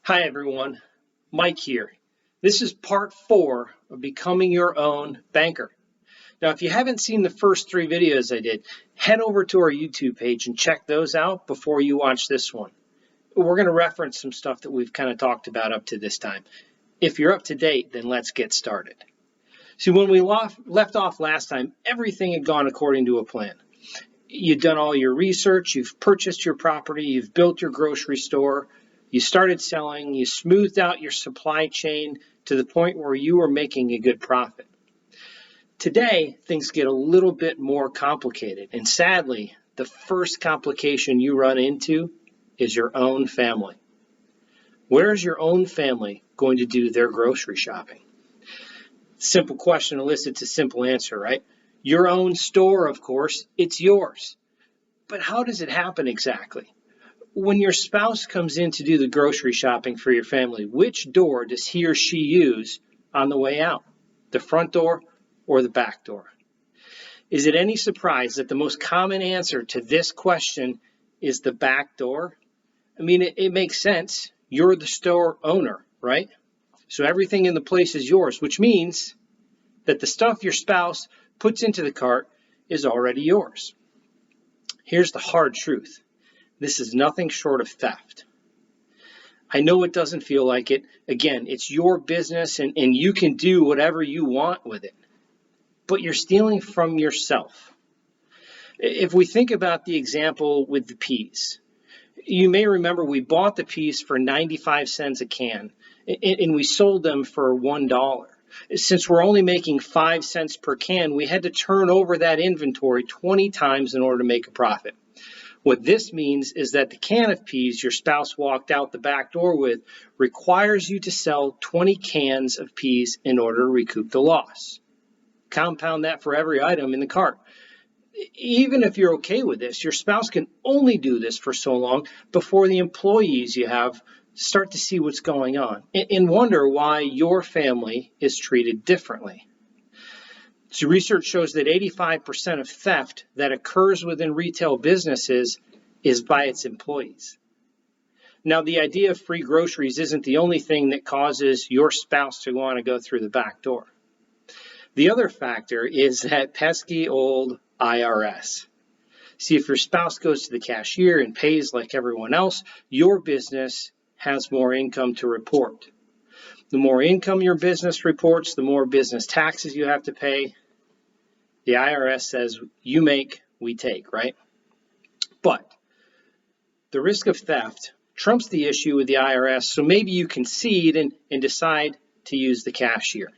Hi everyone, Mike here. This is part 4 of becoming your own banker. Now, if you haven't seen the first 3 videos I did, head over to our YouTube page and check those out before you watch this one. We're going to reference some stuff that we've kind of talked about up to this time. If you're up to date, then let's get started. See, when we left off last time, everything had gone according to a plan. You'd done all your research, you've purchased your property, you've built your grocery store, you started selling, you smoothed out your supply chain to the point where you were making a good profit. Today, things get a little bit more complicated, and sadly, the first complication you run into is your own family. Where is your own family going to do their grocery shopping? Simple question elicits a simple answer, right? Your own store, of course, it's yours. But how does it happen exactly? When your spouse comes in to do the grocery shopping for your family, which door does he or she use on the way out? The front door or the back door? Is it any surprise that the most common answer to this question is the back door? I mean, it makes sense. You're the store owner, right? So everything in the place is yours, which means that the stuff your spouse puts into the cart is already yours. Here's the hard truth. This is nothing short of theft. I know it doesn't feel like it. Again, it's your business and you can do whatever you want with it. But you're stealing from yourself. If we think about the example with the peas, you may remember we bought the peas for 95 cents a can and we sold them for $1. Since we're only making 5 cents per can, we had to turn over that inventory 20 times in order to make a profit. What this means is that the can of peas your spouse walked out the back door with requires you to sell 20 cans of peas in order to recoup the loss. Compound that for every item in the cart. Even if you're okay with this, your spouse can only do this for so long before the employees you have start to see what's going on and wonder why your family is treated differently. So research shows that 85% of theft that occurs within retail businesses is by its employees. Now, the idea of free groceries isn't the only thing that causes your spouse to want to go through the back door. The other factor is that pesky old IRS. See, if your spouse goes to the cashier and pays like everyone else, your business has more income to report. The more income your business reports, the more business taxes you have to pay. The IRS says, you make, we take, right? But the risk of theft trumps the issue with the IRS, so maybe you concede and decide to use the cashier.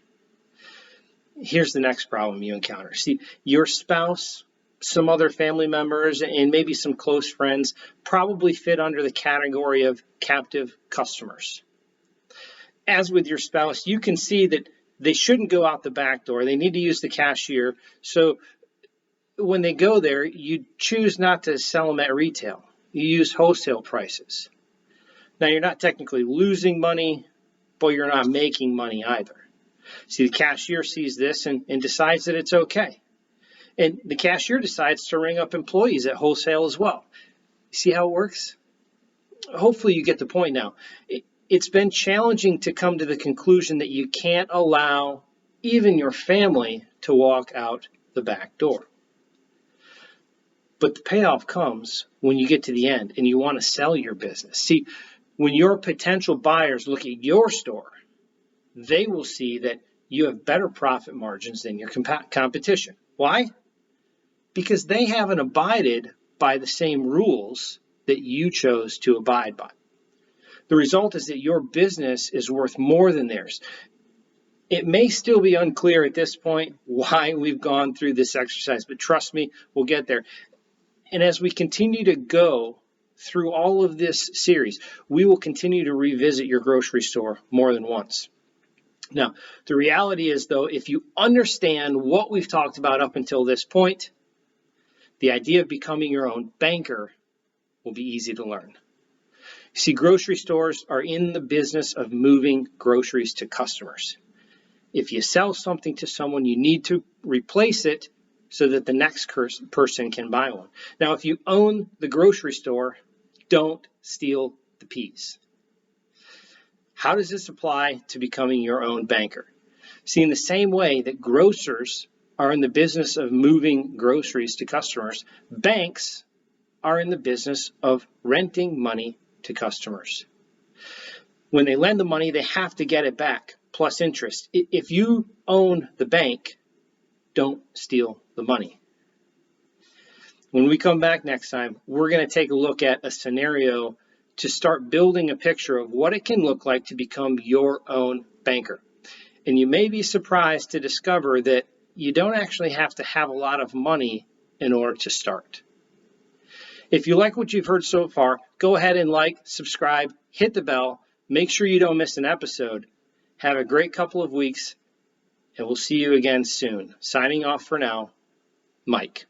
Here's the next problem you encounter. See, your spouse, some other family members, and maybe some close friends probably fit under the category of captive customers. As with your spouse, you can see that they shouldn't go out the back door. They need to use the cashier. So when they go there, you choose not to sell them at retail. You use wholesale prices. Now, you're not technically losing money, but you're not making money either. See, the cashier sees this and decides that it's okay. And the cashier decides to ring up employees at wholesale as well. See how it works? Hopefully you get the point now. It's been challenging to come to the conclusion that you can't allow even your family to walk out the back door. But the payoff comes when you get to the end and you want to sell your business. See, when your potential buyers look at your store, they will see that you have better profit margins than your competition. Why? Because they haven't abided by the same rules that you chose to abide by. The result is that your business is worth more than theirs. It may still be unclear at this point why we've gone through this exercise, but trust me, we'll get there. And as we continue to go through all of this series, we will continue to revisit your grocery store more than once. Now, the reality is, though, if you understand what we've talked about up until this point, the idea of becoming your own banker will be easy to learn. See, grocery stores are in the business of moving groceries to customers. If you sell something to someone, you need to replace it so that the next person can buy one. Now, if you own the grocery store, don't steal the peas. How does this apply to becoming your own banker? See, in the same way that grocers are in the business of moving groceries to customers, banks are in the business of renting money to customers. When they lend the money, they have to get it back, plus interest. If you own the bank, don't steal the money. When we come back next time, we're going to take a look at a scenario to start building a picture of what it can look like to become your own banker. And you may be surprised to discover that you don't actually have to have a lot of money in order to start. If you like what you've heard so far, go ahead and like, subscribe, hit the bell, make sure you don't miss an episode. Have a great couple of weeks, and we'll see you again soon. Signing off for now, Mike.